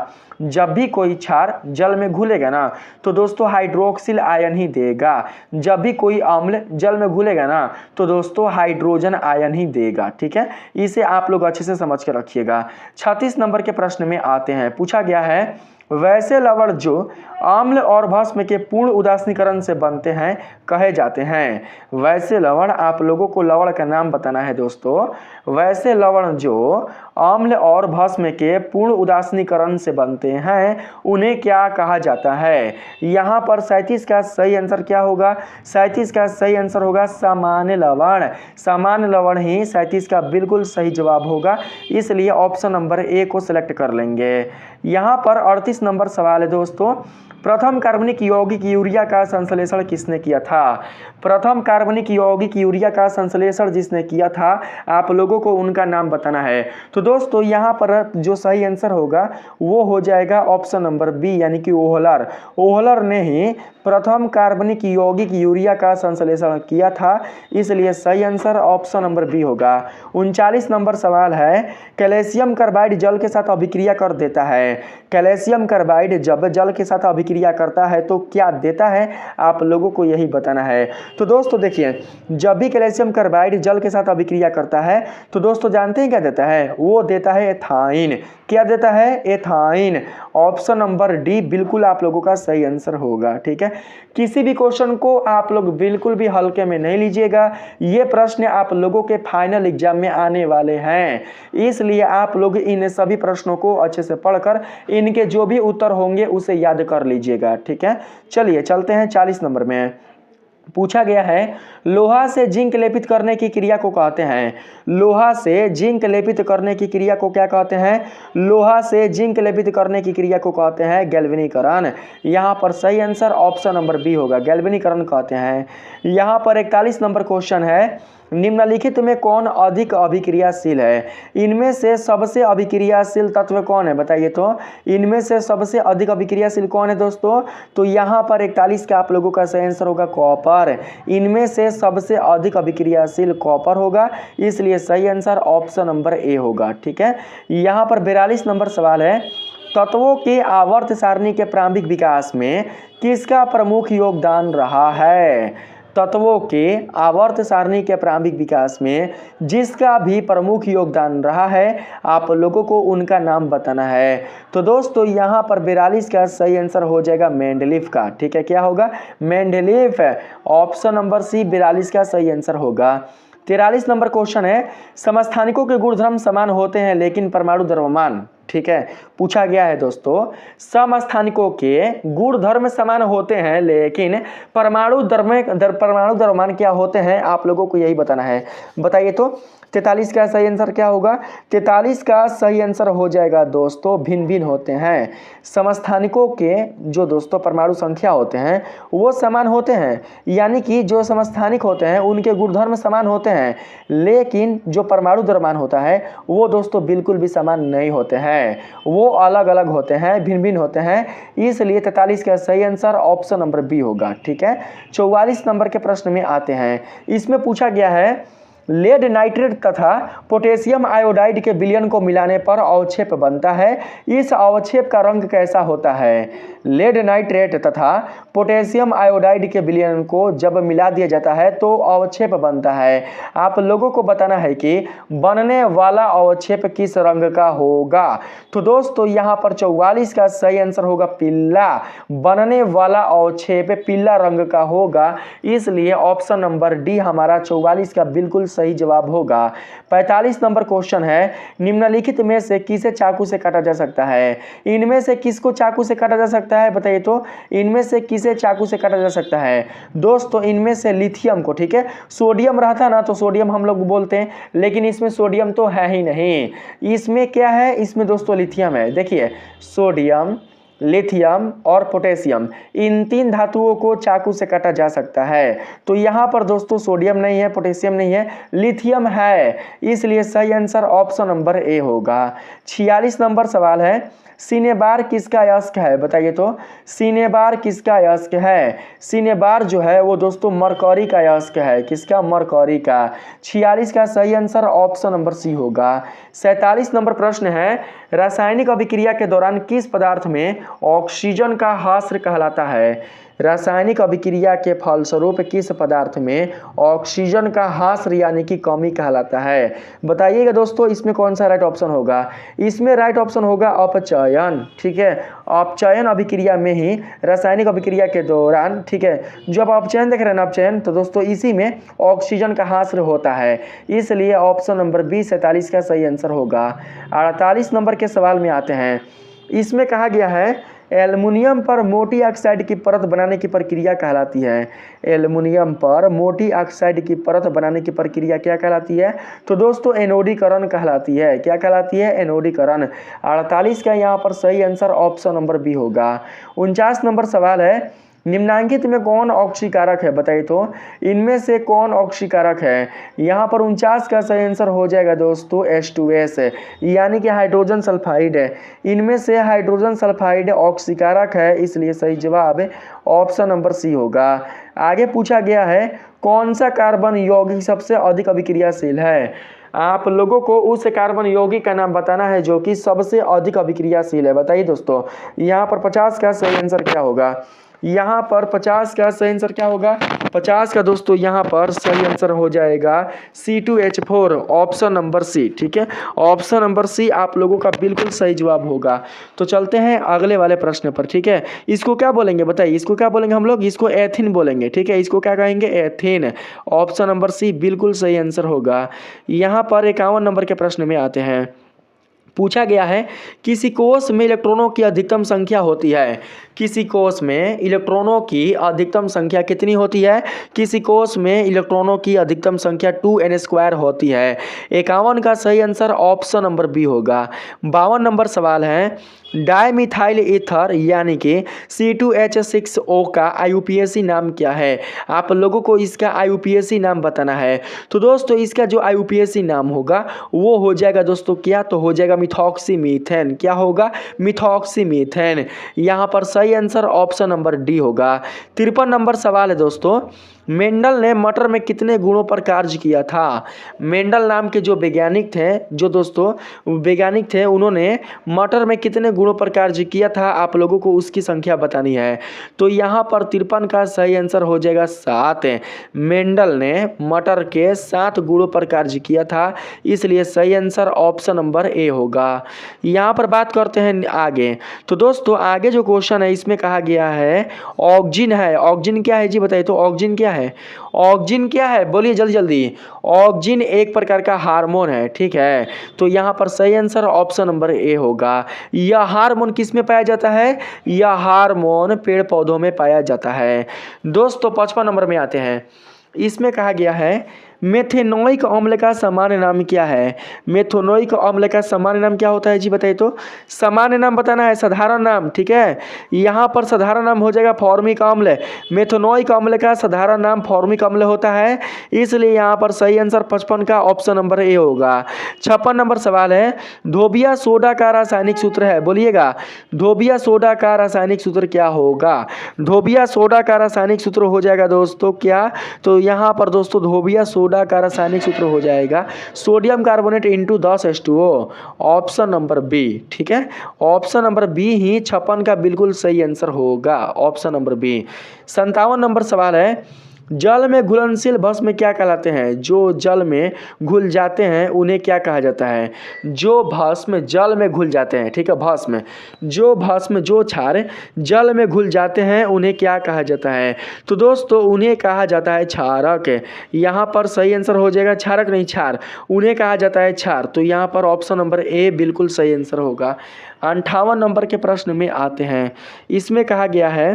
जब भी कोई क्षार जल में घुलेगा ना तो दोस्तों हाइड्रोक्सिल आयन ही देगा। जब भी कोई अम्ल जल में घुलेगा ना तो दोस्तों हाइड्रोजन आयन ही देगा। ठीक है, इसे आप लोग अच्छे से समझ के रखिएगा। 36 नंबर के प्रश्न में आते हैं। पूछा गया है वैसे लवण जो अम्ल और भस्म के पूर्ण उदासीकरण से बनते हैं कहे जाते हैं। वैसे लवण, आप लोगों को लवण का नाम बताना है दोस्तों। वैसे लवण जो अम्ल और भस्म के पूर्ण उदासीकरण से बनते हैं उन्हें क्या कहा जाता है? यहाँ पर 37 का सही आंसर क्या होगा? 37 का सही आंसर होगा सामान्य लवण। सामान्य लवण ही 37 का बिल्कुल सही जवाब होगा, इसलिए ऑप्शन नंबर ए को सिलेक्ट कर लेंगे। यहाँ पर 38 नंबर सवाल है दोस्तों। प्रथम कार्बनिक यौगिक यूरिया का संश्लेषण किसने किया था? प्रथम कार्बनिक यौगिक यूरिया का संश्लेषण जिसने किया था आप लोगों को उनका नाम बताना है। तो दोस्तों यहाँ पर जो सही आंसर होगा वो हो जाएगा ऑप्शन नंबर बी यानी कि ओहलर। ओहलर ने ही प्रथम कार्बनिक यौगिक यूरिया का संश्लेषण किया था, इसलिए सही आंसर ऑप्शन नंबर बी होगा। 39 नंबर सवाल है कैल्शियम कार्बाइड जल के साथ अभिक्रिया कर देता है। कैल्शियम कार्बाइड जब जल के साथ अभिक्रिया करता है तो क्या देता है? आप लोगों को यही बताना है। तो दोस्तों देखिए, जब भी कैल्शियम कार्बाइड जल के साथ अभिक्रिया करता है तो दोस्तों जानते हैं क्या देता है? वो देता है एथाइन। क्या देता है? एथाइन। ऑप्शन नंबर डी बिल्कुल आप लोगों का सही आंसर होगा। ठीक है, किसी भी क्वेश्चन को आप लोग बिल्कुल भी हल्के में नहीं लीजिएगा। ये प्रश्न आप लोगों के फाइनल एग्जाम में आने वाले हैं, इसलिए आप लोग इन सभी प्रश्नों को अच्छे से पढ़कर इनके जो भी उत्तर होंगे उसे याद कर लीजिएगा। ठीक है, चलिए चलते हैं 40 नंबर में। पूछा गया है लोहा से जिंक लेपित करने की क्रिया को कहते हैं। लोहा से जिंक लेपित करने की क्रिया को क्या कहते हैं? लोहा से जिंक लेपित करने की क्रिया को कहते हैं गैल्वेनीकरण। यहाँ पर सही आंसर ऑप्शन नंबर बी होगा, गैल्वेनीकरण कहते हैं। यहाँ पर 41 नंबर क्वेश्चन है निम्नलिखित में कौन अधिक अभिक्रियाशील है? इनमें से सबसे अभिक्रियाशील तत्व कौन है? बताइए तो इनमें से सबसे अधिक अभिक्रियाशील कौन है दोस्तों? तो यहाँ पर 41 का आप लोगों का सही आंसर होगा कॉपर। इनमें से सबसे अधिक अभिक्रियाशील कॉपर होगा, इसलिए सही आंसर ऑप्शन नंबर ए होगा। ठीक है, यहाँ पर 42 नंबर सवाल है तत्वों के आवर्त सारणी के प्रारंभिक विकास में किसका प्रमुख योगदान रहा है? तत्वों के आवर्त सारणी के प्रारंभिक विकास में जिसका भी प्रमुख योगदान रहा है आप लोगों को उनका नाम बताना है। तो दोस्तों यहाँ पर 42 का सही आंसर हो जाएगा मेंडलीफ का। ठीक है, क्या होगा? मेंडलीफ। ऑप्शन नंबर सी 42 का सही आंसर होगा। 43 नंबर क्वेश्चन है समस्थानिकों के गुणधर्म समान होते हैं लेकिन परमाणु द्रव्यमान। ठीक है, पूछा गया है दोस्तों समस्थानिकों के गुणधर्म समान होते हैं लेकिन परमाणु द्रव्यमान क्या होते हैं आप लोगों को यही बताना है। बताइए तो 43 का सही आंसर क्या होगा? 43 का सही आंसर हो जाएगा दोस्तों भिन्न भिन्न होते हैं। समस्थानिकों के जो दोस्तों परमाणु संख्या होते हैं वो समान होते हैं, यानी कि जो समस्थानिक होते हैं उनके गुणधर्म समान होते हैं, लेकिन जो परमाणु द्रव्यमान होता है वो दोस्तों बिल्कुल भी समान नहीं होते हैं, वो अलग अलग होते हैं, भिन्न भिन्न होते हैं, इसलिए 43 का सही आंसर ऑप्शन नंबर बी होगा। ठीक है, 44 नंबर के प्रश्न में आते हैं। इसमें पूछा गया है लेड नाइट्रेट तथा पोटेशियम आयोडाइड के विलयन को मिलाने पर अवक्षेप बनता है, इस अवक्षेप का रंग कैसा होता है? लेड नाइट्रेट तथा पोटेशियम आयोडाइड के विलयन को जब मिला दिया जाता है तो अवक्षेप बनता है। आप लोगों को बताना है कि बनने वाला अवक्षेप किस रंग का होगा। तो दोस्तों यहाँ पर 44 का सही आंसर होगा पीला। बनने वाला अवक्षेप पीला रंग का होगा, इसलिए ऑप्शन नंबर डी हमारा 44 का बिल्कुल सही जवाब होगा। 45 नंबर क्वेश्चन है, निम्नलिखित में से किसे चाकू से काटा जा सकता है? इनमें से किसको चाकू से काटा जा सकता है बताइए तो, इनमें से किसे चाकू से काटा जा सकता है? दोस्तों इनमें से लिथियम को, ठीक है, सोडियम रहता ना तो सोडियम हम लोग बोलते हैं, लेकिन इसमें सोडियम तो है ही नहीं। इसमें क्या है, इसमें दोस्तों लिथियम है। देखिए सोडियम, लिथियम और पोटेशियम, इन 3 धातुओं को चाकू से काटा जा सकता है। तो यहाँ पर दोस्तों सोडियम नहीं है, पोटेशियम नहीं है, लिथियम है, इसलिए सही आंसर ऑप्शन नंबर ए होगा। 46 नंबर सवाल है, सिनेबार किसका अयस्क है बताइए तो, सिनेबार किसका अयस्क है? सिनेबार जो है वो दोस्तों मरकरी का अयस्क है। किसका? मरकरी का। 46 का सही आंसर ऑप्शन नंबर सी होगा। 47 नंबर प्रश्न है, रासायनिक अभिक्रिया के दौरान किस पदार्थ में ऑक्सीजन का ह्रास कहलाता है? रासायनिक अभिक्रिया के फलस्वरूप किस पदार्थ में ऑक्सीजन का ह्रास यानी कि कमी कहलाता है? बताइएगा दोस्तों इसमें कौन सा राइट ऑप्शन होगा? इसमें राइट ऑप्शन होगा अपचयन। ठीक है, अपचयन अभिक्रिया में ही, रासायनिक अभिक्रिया के दौरान, ठीक है, जब अपचयन देख रहे हैं ना, अपचयन, तो दोस्तों इसी में ऑक्सीजन का ह्रास होता है, इसलिए ऑप्शन नंबर बी 47 का सही आंसर होगा। 48 नंबर के सवाल में आते हैं, इसमें कहा गया है एल्युमिनियम पर मोटी ऑक्साइड की परत बनाने की प्रक्रिया कहलाती है। एल्युमिनियम पर मोटी ऑक्साइड की परत बनाने की प्रक्रिया क्या कहलाती है? तो दोस्तों एनोडीकरण कहलाती है। क्या कहलाती है? एनोडीकरण। 48 का यहाँ पर सही आंसर ऑप्शन नंबर बी होगा। 49 नंबर सवाल है, निम्नांकित में कौन ऑक्सीकारक है बताइए तो, इनमें से कौन ऑक्सीकारक है? यहाँ पर 49 का सही आंसर हो जाएगा दोस्तों H2S, यानी कि हाइड्रोजन सल्फाइड है। इनमें से हाइड्रोजन सल्फाइड ऑक्सीकारक है, इसलिए सही जवाब ऑप्शन नंबर सी होगा। आगे पूछा गया है, कौन सा कार्बन यौगिक सबसे अधिक अभिक्रियाशील है? आप लोगों को उस कार्बन यौगिक का नाम बताना है जो कि सबसे अधिक अभिक्रियाशील है। बताइए दोस्तों, यहाँ पर 50 का सही आंसर क्या होगा? यहाँ पर 50 का सही आंसर क्या होगा? 50 का दोस्तों यहाँ पर सही आंसर हो जाएगा C2H4, ऑप्शन नंबर सी। ठीक है, ऑप्शन नंबर सी आप लोगों का बिल्कुल सही जवाब होगा। तो चलते हैं अगले वाले प्रश्न पर। ठीक है, इसको क्या बोलेंगे बताइए, इसको क्या बोलेंगे हम लोग? इसको एथिन बोलेंगे। ठीक है, इसको क्या कहेंगे? एथिन। ऑप्शन नंबर सी बिल्कुल सही आंसर होगा। यहाँ पर 51 नंबर के प्रश्न में आते हैं, पूछा गया है, किसी कोष में इलेक्ट्रॉनों की अधिकतम संख्या होती है? किसी कोष में इलेक्ट्रॉनों की अधिकतम संख्या कितनी होती है? किसी कोष में इलेक्ट्रॉनों की अधिकतम संख्या 2n² होती है। 51 का सही आंसर ऑप्शन नंबर बी होगा। 52 नंबर सवाल है, डायमिथाइल ईथर यानी कि C2H6O का IUPAC नाम क्या है? आप लोगों को इसका IUPAC नाम बताना है। तो दोस्तों इसका जो IUPAC नाम होगा वो हो जाएगा दोस्तों क्या? तो हो जाएगा मिथॉक्सीमीथेन। क्या होगा? मिथॉक्सीमीथेन। यहाँ पर सही आंसर ऑप्शन नंबर डी होगा। 53 नंबर सवाल है दोस्तों, मेंडल ने मटर में कितने गुणों पर कार्य किया था? मेंडल नाम के जो वैज्ञानिक थे, जो दोस्तों वैज्ञानिक थे, उन्होंने मटर में कितने गुणों पर कार्य किया था? आप लोगों को उसकी संख्या बतानी है। तो यहाँ पर 53 का सही आंसर हो जाएगा 7। मेंडल ने मटर के 7 गुणों पर कार्य किया था, इसलिए सही आंसर ऑप्शन नंबर ए होगा। यहाँ पर बात करते हैं आगे। तो दोस्तों आगे जो क्वेश्चन है इसमें कहा गया है ऑक्जिन है। ऑक्जिन क्या है जी बताइए तो, ऑक्जिन क्या है? ऑक्जिन क्या है? बोलिए जल्दी जल्दी। ऑक्जिन एक प्रकार का हार्मोन है। ठीक है, तो यहाँ पर सही आंसर ऑप्शन नंबर ए होगा। यह हार्मोन किस में पाया जाता है? यह हार्मोन पेड़ पौधों में पाया जाता है। दोस्तों 55 नंबर में आते हैं, इसमें कहा गया है मेथेनोइक अम्ल का सामान्य नाम क्या है? मेथेनोइक अम्ल का सामान्य नाम क्या होता है जी बताइए तो? सामान्य नाम बताना है, साधारण नाम। ठीक है, यहाँ पर साधारण नाम हो जाएगा फॉर्मिक अम्ल। मेथेनोइक अम्ल का साधारण नाम फॉर्मिक अम्ल होता है, इसलिए यहाँ पर सही आंसर 55 का ऑप्शन नंबर ए होगा। 56 नंबर सवाल है, धोबिया सोडा का रासायनिक सूत्र है। बोलिएगा, धोबिया सोडा का रासायनिक सूत्र क्या होगा? धोबिया सोडा का रासायनिक सूत्र हो जाएगा दोस्तों क्या? तो यहाँ पर दोस्तों धोबिया सोडा का रासायनिक सूत्र हो जाएगा sodium carbonate into 10 H2O, option number B. ठीक है, ऑप्शन नंबर बी ही 56 का बिल्कुल सही आंसर होगा, ऑप्शन नंबर बी। 57 नंबर सवाल है, जल में घुलनशील भस्म क्या कहलाते हैं? जो जल में घुल जाते हैं उन्हें क्या कहा जाता है? जो भस्म जल में घुल जाते हैं, ठीक है, भस्म जो क्षार जल में घुल जाते हैं उन्हें क्या कहा जाता है? तो दोस्तों उन्हें कहा जाता है क्षारक। यहाँ पर सही आंसर हो जाएगा क्षारक नहीं क्षार, उन्हें कहा जाता है क्षार। तो यहाँ पर ऑप्शन नंबर ए बिल्कुल सही आंसर होगा। 58 नंबर के प्रश्न में आते हैं। इसमें कहा गया है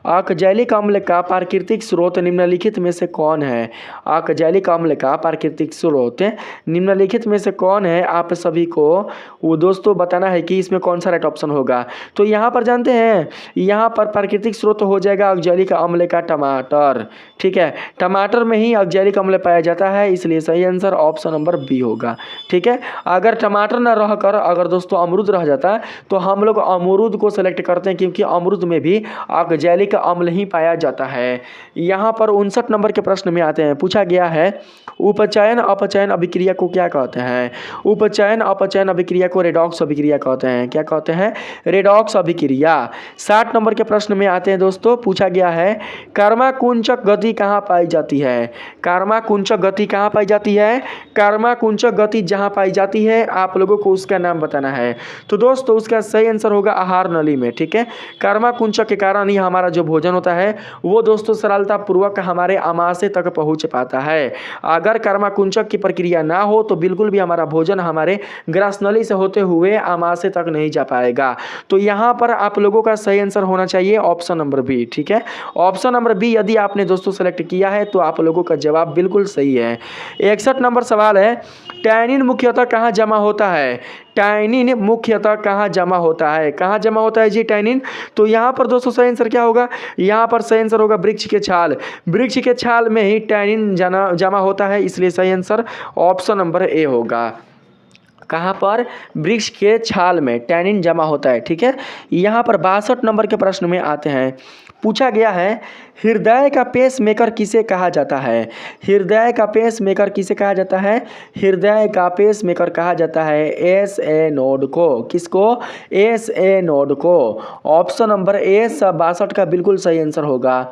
अकजैलिक अम्ल का प्राकृतिक स्रोत निम्नलिखित में से कौन है? अकजैलिक अम्ल का प्राकृतिक स्रोत निम्नलिखित में से कौन है? आप सभी को वो दोस्तों बताना है कि इसमें कौन सा राइट ऑप्शन होगा। तो यहाँ पर जानते हैं, यहाँ पर प्राकृतिक स्रोत हो जाएगा अकजैलिक अम्ल का टमाटर, ठीक है, टमाटर में ही अकजैलिक अम्ल पाया जाता है, इसलिए सही आंसर ऑप्शन नंबर बी होगा, ठीक है। अगर टमाटर न रहकर अगर दोस्तों अमरूद रह जाता तो हम लोग अमरूद को सेलेक्ट करते हैं, क्योंकि अमरूद में भी अकजैलिक अम्ल ही पाया जाता है। यहाँ पर 59 नंबर के प्रश्न में आते हैं। पूछा गया है उपचयन अपचयन अभिक्रिया को क्या कहते हैं? उपचयन अपचयन अभिक्रिया को रेडॉक्स अभिक्रिया कहते हैं। क्या कहते हैं? रेडॉक्स अभिक्रिया। 60 नंबर के प्रश्न में आते हैं दोस्तों। पूछा गया है कर्माकुंचक गति कहाँ पाई जाती है? कर्माकुंचक गति कहाँ पाई जाती है? कर्माकुंचक गति जहाँ पाई जाती है आप लोगों को उसका नाम बताना है। तो दोस्तों उसका सही आंसर होगा आहार नली में, ठीक है। कर्माकुंचक के कारण ही हमारा जो भोजन होता है वो दोस्तों सरलता पूर्वक हमारे आमाशय तक पहुंच पाता है। अगर कर्माकुंचक की प्रक्रिया ना हो तो बिल्कुल भी हमारा भोजन हमारे ग्रासनली से होते हुए आमाशय तक नहीं जा पाएगा। तो यहाँ पर आप लोगों का सही आंसर होना चाहिए ऑप्शन नंबर बी, ठीक है। ऑप्शन नंबर बी यदि आपने दोस्तों सेलेक्ट किया है तो आप लोगों का जवाब बिल्कुल सही है। 61 नंबर सवाल है टैनिन मुख्यतः कहाँ जमा होता है? टैनिन मुख्यतः कहाँ जमा होता है? कहाँ जमा होता है जी टैनिन? तो यहाँ पर दोस्तों सही आंसर क्या होगा? यहाँ पर सही आंसर होगा वृक्ष के छाल। वृक्ष के छाल में ही टैनिन जमा होता है, इसलिए सही आंसर ऑप्शन नंबर ए होगा। कहाँ पर? वृक्ष के छाल में टैनिन जमा होता है, ठीक है। यहाँ पर 62 नंबर के प्रश्न में आते हैं। पूछा गया है हृदय का पेसमेकर किसे कहा जाता है? हृदय का पेसमेकर किसे कहा जाता है? हृदय का पेसमेकर कहा जाता है एस ए नोड को। किसको? एस ए नोड को। ऑप्शन नंबर ए 62 का बिल्कुल सही आंसर होगा।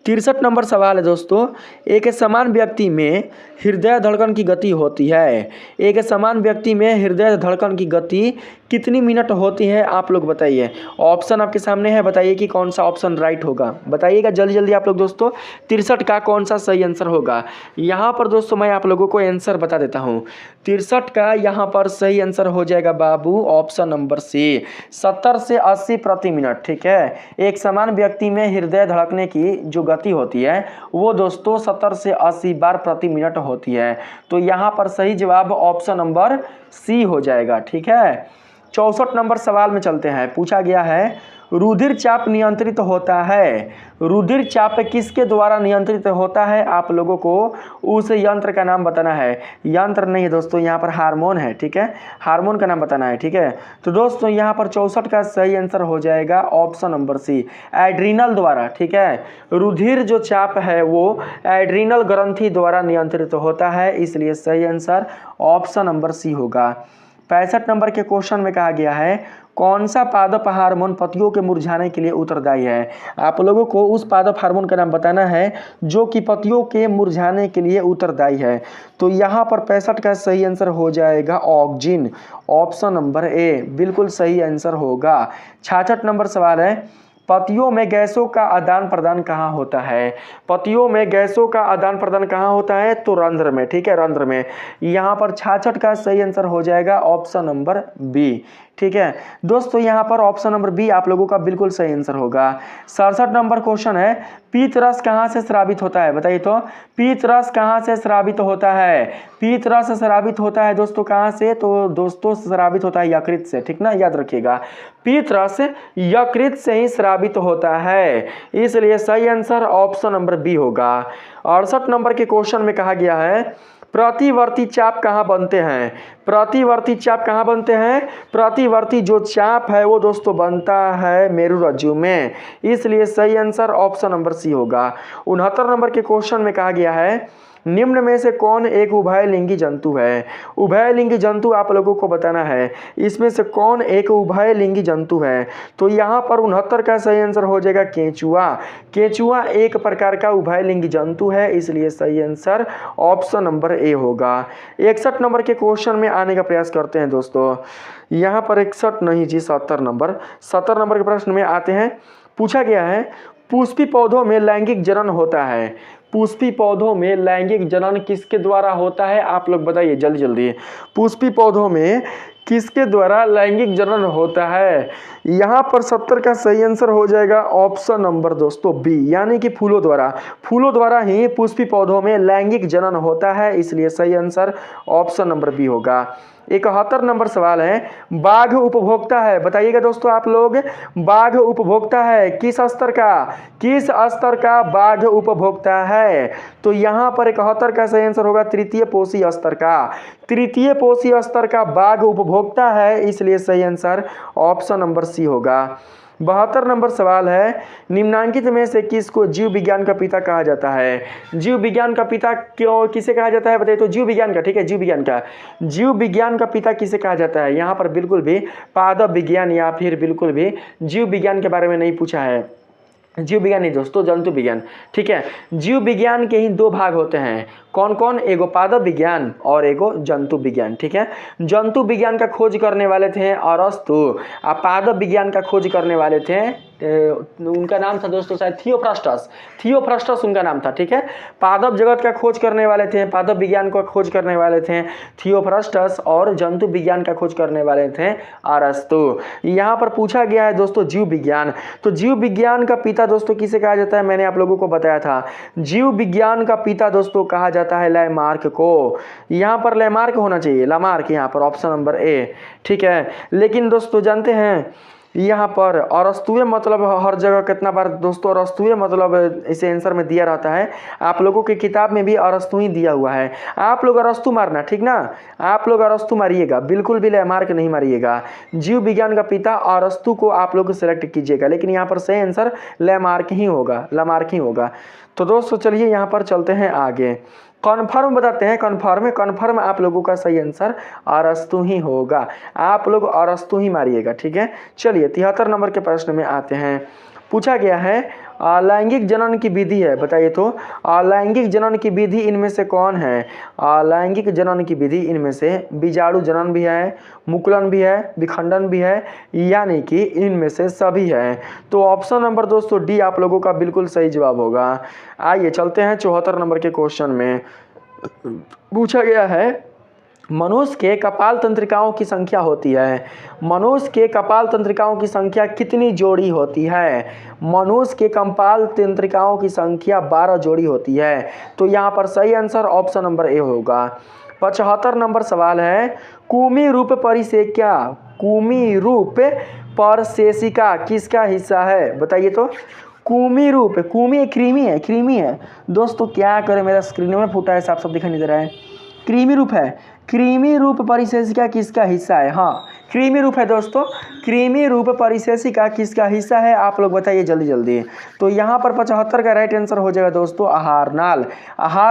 63 नंबर सवाल है दोस्तों। एक समान व्यक्ति में हृदय धड़कन की गति होती है। एक समान व्यक्ति में हृदय धड़कन की गति कितनी मिनट होती है आप लोग बताइए। ऑप्शन आपके सामने है, बताइए कि कौन सा ऑप्शन राइट होगा। बताइएगा जल्दी जल्दी आप लोग दोस्तों। 63 का कौन सा सही आंसर होगा? यहाँ पर दोस्तों मैं आप लोगों को आंसर बता देता हूँ। 63 का यहाँ पर सही आंसर हो जाएगा बाबू ऑप्शन नंबर सी, 70 से 80 प्रति मिनट, ठीक है। एक समान व्यक्ति में हृदय धड़कने की जो गति होती है वो दोस्तों 70 से 80 बार प्रति मिनट होती है। तो यहाँ पर सही जवाब ऑप्शन नंबर सी हो जाएगा, ठीक है। 64 नंबर सवाल में चलते हैं। पूछा गया है रुधिर चाप नियंत्रित होता है। रुधिर चाप किसके द्वारा नियंत्रित होता है? आप लोगों को उस यंत्र का नाम बताना है। यंत्र नहीं है दोस्तों, यहाँ पर हार्मोन है, ठीक है। हार्मोन का नाम बताना है, ठीक है। तो दोस्तों यहाँ पर 64 का सही आंसर हो जाएगा ऑप्शन नंबर सी, एड्रीनल द्वारा, ठीक है। रुधिर जो चाप है वो एड्रीनल ग्रंथि द्वारा नियंत्रित होता है, इसलिए सही आंसर ऑप्शन नंबर सी होगा। 65 नंबर के क्वेश्चन में कहा गया है कौन सा पादप हार्मोन पत्तियों के मुरझाने के लिए उत्तरदायी है? आप लोगों को उस पादप हार्मोन का नाम बताना है जो कि पत्तियों के मुरझाने के लिए उत्तरदायी है। तो यहाँ पर 65 का सही आंसर हो जाएगा ऑक्जिन, ऑप्शन नंबर ए बिल्कुल सही आंसर होगा। 66 नंबर सवाल है पत्तियों में गैसों का आदान प्रदान कहाँ होता है? पत्तियों में गैसों का आदान प्रदान कहाँ होता है? तो रंध्र में, ठीक है, रंध्र में। यहाँ पर 66 का सही आंसर हो जाएगा ऑप्शन नंबर बी, ठीक है दोस्तों। यहाँ पर ऑप्शन नंबर बी आप लोगों का बिल्कुल सही आंसर होगा। 67 नंबर क्वेश्चन है पीत रस कहाँ से स्रावित होता है? बताइए तो पीत रस कहाँ से स्रावित होता है? पीत रस स्रावित होता है दोस्तों कहाँ से? तो दोस्तों स्रावित होता है यकृत से, ठीक ना, याद रखिएगा। पीत रस यकृत से ही स्रावित होता है, इसलिए सही आंसर ऑप्शन नंबर बी होगा। 68 नंबर के क्वेश्चन में कहा गया है प्रतिवर्ती चाप कहाँ बनते हैं? प्रतिवर्ती चाप कहाँ बनते हैं? प्रतिवर्ती जो चाप है वो दोस्तों बनता है मेरुरज्जु में, इसलिए सही आंसर ऑप्शन नंबर सी होगा। 69 नंबर के क्वेश्चन में कहा गया है निम्न में से कौन एक उभयलिंगी जंतु है? उभयलिंगी जंतु आप लोगों को बताना है, इसमें से कौन एक उभयलिंगी जंतु है? तो यहाँ पर 69 का सही आंसर हो जाएगा केंचुआ। केंचुआ एक प्रकार का उभयलिंगी जंतु है, इसलिए सही आंसर ऑप्शन नंबर ए होगा। 61 नंबर के क्वेश्चन में आने का प्रयास करते हैं दोस्तों। यहाँ पर 61 नहीं जी, 70 नंबर के प्रश्न में आते हैं। पूछा गया है पुष्पी पौधों में लैंगिक जनन होता है। पुष्पी पौधों में लैंगिक जनन किसके द्वारा होता है? आप लोग बताइए जल्दी जल्दी। पुष्पी पौधों में किसके द्वारा लैंगिक जनन होता है? यहाँ पर 70 का सही आंसर हो जाएगा ऑप्शन नंबर दोस्तों बी, यानी कि फूलों द्वारा। फूलों द्वारा ही पुष्पी पौधों में लैंगिक जनन होता है, इसलिए सही आंसर ऑप्शन नंबर बी होगा। 71 नंबर सवाल है, बाघ उपभोक्ता है, बताइएगा दोस्तों आप लोग, बाघ उपभोक्ता है किस स्तर का? किस स्तर का बाघ उपभोक्ता है? तो यहाँ पर 71 का सही आंसर होगा तृतीय पोषी स्तर का। तृतीय पोषी स्तर का बाघ उपभोक्ता है, इसलिए सही आंसर ऑप्शन नंबर सी होगा। 72 नंबर सवाल है, निम्नांकित में से किसको जीव विज्ञान का पिता कहा जाता है? जीव विज्ञान का पिता क्यों किसे कहा जाता है बताइए? तो जीव विज्ञान का, ठीक है, जीव विज्ञान का पिता किसे कहा जाता है? यहाँ पर बिल्कुल भी पादप विज्ञान या फिर बिल्कुल भी जीव विज्ञान के बारे में नहीं पूछा है। जीव विज्ञान नहीं दोस्तों, जंतु विज्ञान, ठीक है। जीव विज्ञान के ही दो भाग होते हैं, कौन कौन? एगो पादप विज्ञान और एगो जंतु विज्ञान, ठीक है। जंतु विज्ञान का खोज करने वाले थे अरस्तु, और पादप विज्ञान का खोज करने वाले थे उनका नाम था दोस्तों शायद थियोफ्रस्टस उनका नाम था, ठीक है। पादप जगत का खोज करने वाले थे, पादप विज्ञान को खोज करने वाले थे थियोफ्रस्टस, और जंतु विज्ञान का खोज करने वाले थे अरस्तु। यहाँ पर पूछा गया है दोस्तों जीव विज्ञान, तो जीव विज्ञान का पिता दोस्तों किसे कहा जाता है? मैंने आप लोगों को बताया था, जीव विज्ञान का पिता दोस्तों कहा जाता है लैमार्क को। यहाँ पर लैमार्क होना चाहिए, लामार्क, यहाँ पर ऑप्शन नंबर ए, ठीक है। लेकिन दोस्तों जानते हैं यहाँ पर अरस्तुए मतलब हर जगह कितना बार दोस्तों अरस्तुए मतलब इसे आंसर में दिया रहता है। आप लोगों की किताब में भी अरस्तु ही दिया हुआ है, आप लोग अरस्तु मारना, ठीक ना, आप लोग अरस्तु मारिएगा, बिल्कुल भी लैमार्क नहीं मारिएगा। जीव विज्ञान का पिता अरस्तु को आप लोग सेलेक्ट कीजिएगा, लेकिन यहाँ पर सही आंसर लैमार्क ही होगा। तो दोस्तों चलिए यहाँ पर चलते हैं आगे, कन्फर्म बताते हैं। कन्फर्म आप लोगों का सही आंसर अरस्तु ही होगा, आप लोग अरस्तु ही मारिएगा, ठीक है। चलिए 73 नंबर के प्रश्न में आते हैं। पूछा गया है लैंगिक जनन की विधि है, बताइए तो लैंगिक जनन की विधि इनमें से कौन है? लैंगिक जनन की विधि इनमें से बीजाणु जनन भी है, मुकुलन भी है, विखंडन भी है, यानी कि इनमें से सभी है। तो ऑप्शन नंबर दोस्तों डी आप लोगों का बिल्कुल सही जवाब होगा। आइए चलते हैं 74 नंबर के क्वेश्चन में। पूछा गया है मनुष्य के कपाल तंत्रिकाओं की संख्या होती है, मनुष्य के कपाल तंत्रिकाओं की संख्या कितनी जोड़ी होती है? मनुष्य के कपाल तंत्रिकाओं की संख्या 12 जोड़ी होती है। तो यहाँ पर सही आंसर ऑप्शन नंबर ए होगा। 75 नंबर सवाल है, कुमी रूप परसेसिका किसका हिस्सा है? बताइए तो। क्रीमी है दोस्तों, क्या करें, मेरा स्क्रीन में फूटा है, साफ साफ दिखाई नहीं दे रहा है। क्रीमी रूप है, क्रीमी रूप परिशेषिका किसका हिस्सा है? हाँ क्रीमी रूप है दोस्तों, क्रीमी रूप परिशेषिका किसका हिस्सा है? आप लोग बताइए जल्दी जल्दी। तो यहाँ पर 75 का राइट आंसर हो जाएगा दोस्तों आहार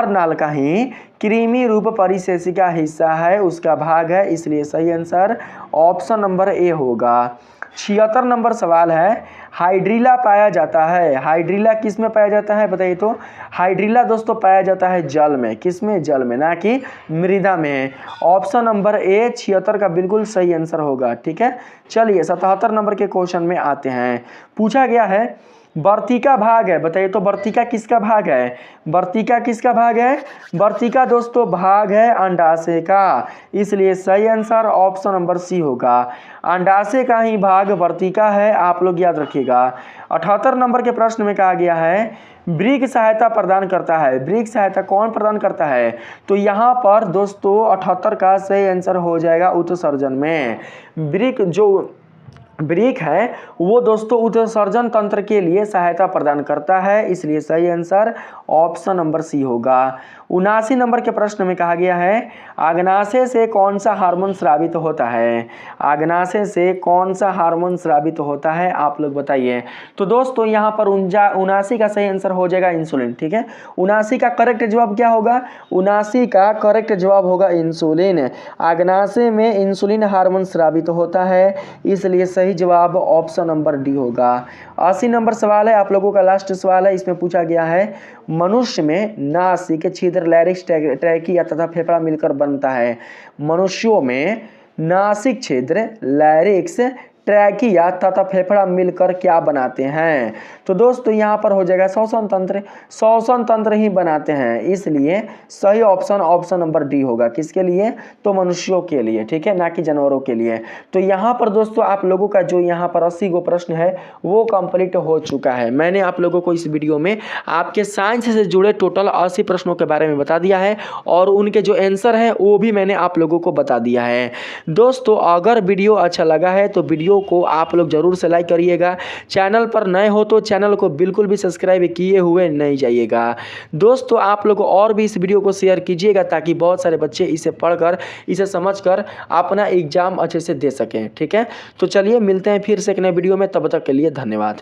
नाल का ही क्रीमी रूप परिशेषिका हिस्सा है, उसका भाग है, इसलिए सही आंसर ऑप्शन नंबर ए होगा। 76 नंबर सवाल है, हाइड्रिला पाया जाता है, हाइड्रिला किस में पाया जाता है? बताइए तो। हाइड्रिला दोस्तों पाया जाता है जल में, किस में? जल में, ना कि मृदा में। ऑप्शन नंबर ए 76 का बिल्कुल सही आंसर होगा, ठीक है। चलिए 77 नंबर के क्वेश्चन में आते हैं। पूछा गया है वर्तिका भाग है, बताइए तो वर्तिका किसका भाग है? वर्तिका किसका भाग है? वर्तिका दोस्तों भाग है अंडाशय का, इसलिए सही आंसर ऑप्शन नंबर सी होगा। अंडाशय का ही भाग वर्तिका है, आप लोग याद रखिएगा। 78 नंबर के प्रश्न में कहा गया है वृक्क सहायता प्रदान करता है, वृक्क सहायता कौन प्रदान करता है? तो यहाँ पर दोस्तों 78 का सही आंसर हो जाएगा उत्सर्जन में। वृक्क है वो दोस्तों उत्सर्जन तंत्र के लिए सहायता प्रदान करता है, इसलिए सही आंसर ऑप्शन नंबर सी होगा। 79 नंबर के प्रश्न में कहा गया है अग्नाशय से कौन सा हार्मोन स्रावित होता है। अग्नाशय से कौन सा हार्मोन स्रावित होता है, आप लोग बताइए। तो दोस्तों यहाँ पर 79 का सही आंसर हो जाएगा इंसुलिन। ठीक है, 79 का करेक्ट जवाब क्या होगा, 79 का करेक्ट जवाब होगा इंसुलिन। अग्नाशय में इंसुलिन हार्मोन स्रावित होता है, इसलिए सही जवाब ऑप्शन नंबर डी होगा। 80 नंबर सवाल है, आप लोगों का लास्ट सवाल है। इसमें पूछा गया है मनुष्य में नासिक छिद्र लैरिक्स ट्रैकिया तथा फेफड़ा मिलकर बनता है। मनुष्यों में नासिक छिद्र लैरिक्स ट्रैकिया तथा फेफड़ा मिलकर क्या बनाते हैं। तो दोस्तों यहाँ पर हो जाएगा श्वसन तंत्र, श्वसन तंत्र ही बनाते हैं, इसलिए सही ऑप्शन नंबर डी होगा। किसके लिए, तो मनुष्यों के लिए, ठीक है, ना कि जानवरों के लिए। तो यहाँ पर दोस्तों आप लोगों का जो यहाँ पर 80 गो प्रश्न है वो कंप्लीट हो चुका है। मैंने आप लोगों को इस वीडियो में आपके साइंस से जुड़े टोटल 80 प्रश्नों के बारे में बता दिया है और उनके जो आंसर है वो भी मैंने आप लोगों को बता दिया है। दोस्तों अगर वीडियो अच्छा लगा है तो वीडियो को आप लोग जरूर से लाइक करिएगा। चैनल पर नए हो तो चैनल को बिल्कुल भी सब्सक्राइब किए हुए नहीं जाइएगा। दोस्तों आप लोग और भी इस वीडियो को शेयर कीजिएगा ताकि बहुत सारे बच्चे इसे पढ़कर, इसे समझकर अपना एग्जाम अच्छे से दे सकें। ठीक है, तो चलिए मिलते हैं फिर से एक नए वीडियो में, तब तक के लिए धन्यवाद।